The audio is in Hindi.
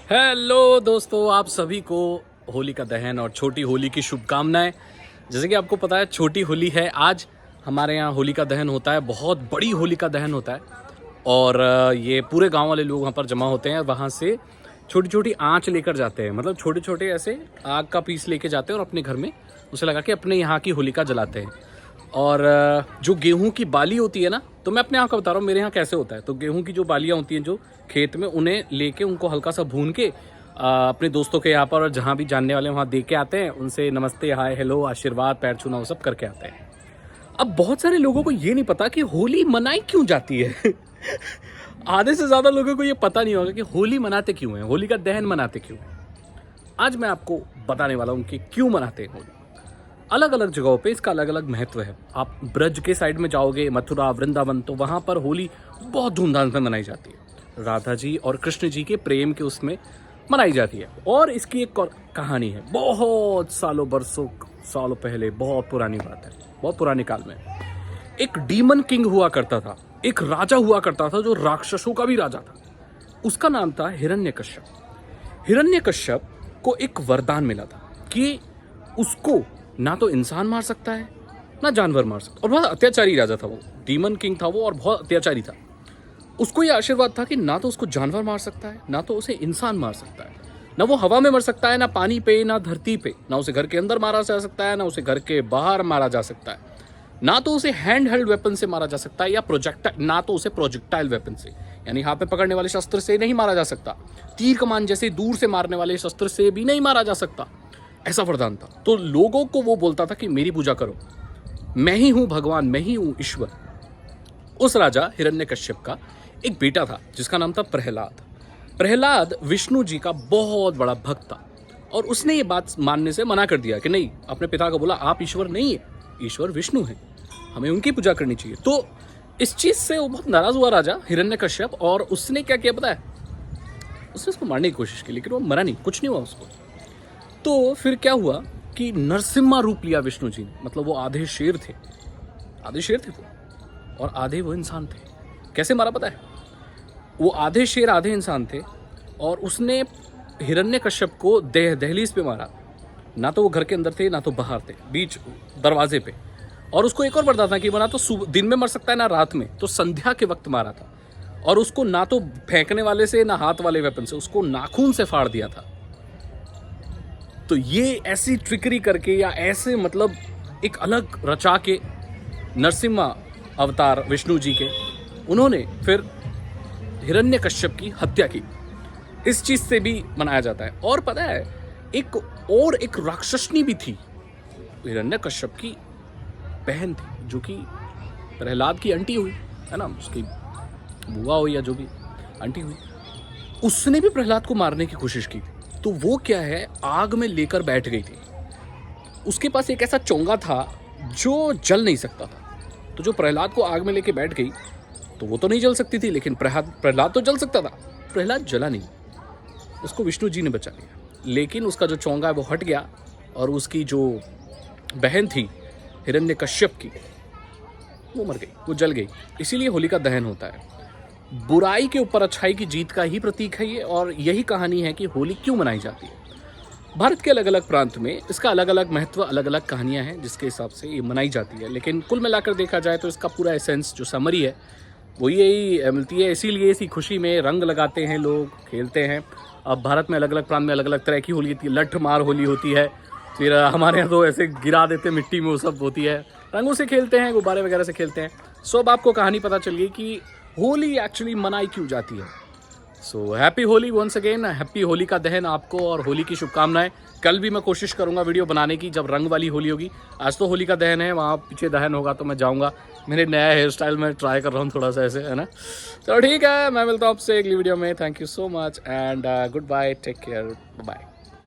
हेलो दोस्तों, आप सभी को होली का दहन और छोटी होली की शुभकामनाएं। जैसे कि आपको पता है छोटी होली है आज। हमारे यहाँ होली का दहन होता है, बहुत बड़ी होली का दहन होता है। और ये पूरे गांव वाले लोग वहाँ पर जमा होते हैं और वहाँ से छोटी छोटी आँच लेकर जाते हैं। मतलब छोटे छोटे ऐसे आग का पीस लेके जाते हैं और अपने घर में उसे लगा के अपने यहाँ की होलिका जलाते हैं। और जो गेहूं की बाली होती है ना, तो मैं अपने यहाँ का बता रहा हूँ मेरे यहाँ कैसे होता है। तो गेहूं की जो बालियाँ होती हैं जो खेत में, उन्हें लेके उनको हल्का सा भून के अपने दोस्तों के यहाँ पर और जहाँ भी जानने वाले वहाँ दे के आते हैं। उनसे नमस्ते, हाय, हेलो, आशीर्वाद, पैर छूना, वो सब करके आते हैं। अब बहुत सारे लोगों को ये नहीं पता कि होली मनाई क्यों जाती है। आधे से ज़्यादा लोगों को ये पता नहीं होगा कि होली मनाते क्यों हैं, होली का दहन मनाते क्यों हैं। आज मैं आपको बताने वाला हूँ कि क्यों मनाते हैं होली। अलग अलग जगहों पे इसका अलग अलग महत्व है। आप ब्रज के साइड में जाओगे, मथुरा, वृंदावन, तो वहाँ पर होली बहुत धूमधाम से मनाई जाती है। राधा जी और कृष्ण जी के प्रेम के उसमें मनाई जाती है। और इसकी एक और कहानी है, बहुत सालों पहले, बहुत पुरानी बात है। बहुत पुराने काल में एक डीमन किंग हुआ करता था, एक राजा हुआ करता था जो राक्षसों का भी राजा था। उसका नाम था हिरण्यकश्यप। हिरण्यकश्यप को एक वरदान मिला था कि उसको ना तो इंसान मार सकता है ना जानवर मार सकता। और बहुत अत्याचारी राजा था वो, डीमन किंग था वो, और बहुत अत्याचारी था। उसको यह आशीर्वाद था कि ना तो उसको जानवर मार सकता है, ना तो उसे इंसान मार सकता है, ना वो हवा में मर सकता है, ना पानी पे, ना धरती पे, ना उसे घर के अंदर मारा जा सकता है, ना उसे घर के बाहर मारा जा सकता है, ना तो उसे हैंड हेल्ड वेपन से मारा जा सकता है या ना तो उसे प्रोजेक्टाइल वेपन से, यानी हाथ में पकड़ने वाले शस्त्र से नहीं मारा जा सकता। तीर कमान जैसे दूर से मारने वाले शस्त्र से भी नहीं मारा जा सकता। ऐसा वरदान था। तो लोगों को वो बोलता था कि मेरी पूजा करो, मैं ही हूं भगवान, मैं ही हूं ईश्वर। उस राजा हिरण्यकश्यप का एक बेटा था जिसका नाम था प्रहलाद। प्रहलाद विष्णु जी का बहुत बड़ा भक्त था और उसने ये बात मानने से मना कर दिया कि नहीं, अपने पिता को बोला आप ईश्वर नहीं है, ईश्वर विष्णु है, हमें उनकी पूजा करनी चाहिए। तो इस चीज से वो बहुत नाराज हुआ राजा हिरण्यकश्यप, और उसने क्या किया पता है, उसने उसको मारने की कोशिश की, लेकिन वो मरा नहीं, कुछ नहीं हुआ उसको। तो फिर क्या हुआ कि नरसिम्हा रूप लिया विष्णु जी ने। मतलब वो आधे शेर थे वो, और आधे वो इंसान थे। कैसे मारा पता है, वो आधे शेर आधे इंसान थे, और उसने हिरण्यकश्यप को दहलीज पे मारा। ना तो वो घर के अंदर थे ना तो बाहर थे, बीच दरवाजे पे। और उसको एक और वरदान था कि वो ना तो दिन में मर सकता है ना रात में, तो संध्या के वक्त मारा था। और उसको ना तो फेंकने वाले से ना हाथ वाले वेपन से, उसको नाखून से फाड़ दिया था। तो ये ऐसी ट्रिकरी करके या ऐसे मतलब एक अलग रचा के नरसिम्हा अवतार विष्णु जी के, उन्होंने फिर हिरण्यकश्यप की हत्या की। इस चीज से भी मनाया जाता है। और पता है एक राक्षसनी भी थी, हिरण्यकश्यप की बहन थी, जो कि प्रहलाद की आंटी हुई है ना, उसकी बुआ हुई या जो भी आंटी हुई। उसने भी प्रहलाद को मारने की कोशिश की। तो वो क्या है, आग में लेकर बैठ गई थी। उसके पास एक ऐसा चोंगा था जो जल नहीं सकता था। तो जो प्रहलाद को आग में लेके बैठ गई, तो वो तो नहीं जल सकती थी, लेकिन प्रहलाद तो जल सकता था। प्रहलाद जला नहीं, उसको विष्णु जी ने बचा लिया। लेकिन उसका जो चोंगा है वो हट गया, और उसकी जो बहन थी हिरण्यकश्यप की, वो मर गई, वो जल गई। इसीलिए होली का दहन होता है। बुराई के ऊपर अच्छाई की जीत का ही प्रतीक है ये, और यही कहानी है कि होली क्यों मनाई जाती है। भारत के अलग अलग प्रांत में इसका अलग अलग महत्व, अलग अलग कहानियां हैं जिसके हिसाब से ये मनाई जाती है। लेकिन कुल मिलाकर देखा जाए तो इसका पूरा एसेंस, जो समरी है, वो यही मिलती है। इसीलिए इसी खुशी में रंग लगाते हैं लोग, खेलते हैं। अब भारत में अलग अलग प्रांत में अलग अलग तरह की होली होती है। लठ मार होली होती है, फिर हमारे यहाँ तो ऐसे गिरा देते मिट्टी में, वो सब होती है। रंगों से खेलते हैं, गुब्बारे वगैरह से खेलते हैं। सो अब आपको कहानी पता चल गई कि होली एक्चुअली मनाई क्यों जाती है। So happy Holi once again, happy Holi का दहन आपको, और होली की शुभकामनाएं। कल भी मैं कोशिश करूंगा वीडियो बनाने की जब रंग वाली होली होगी। आज तो होली का दहन है, वहाँ पीछे दहन होगा तो मैं जाऊंगा। मेरे नया हेयर स्टाइल में ट्राई कर रहा हूँ थोड़ा सा ऐसे, है ना। चलो ठीक है, मैं मिलता हूँ आपसे अगली वीडियो में। Thank you so much and goodbye, take care, bye.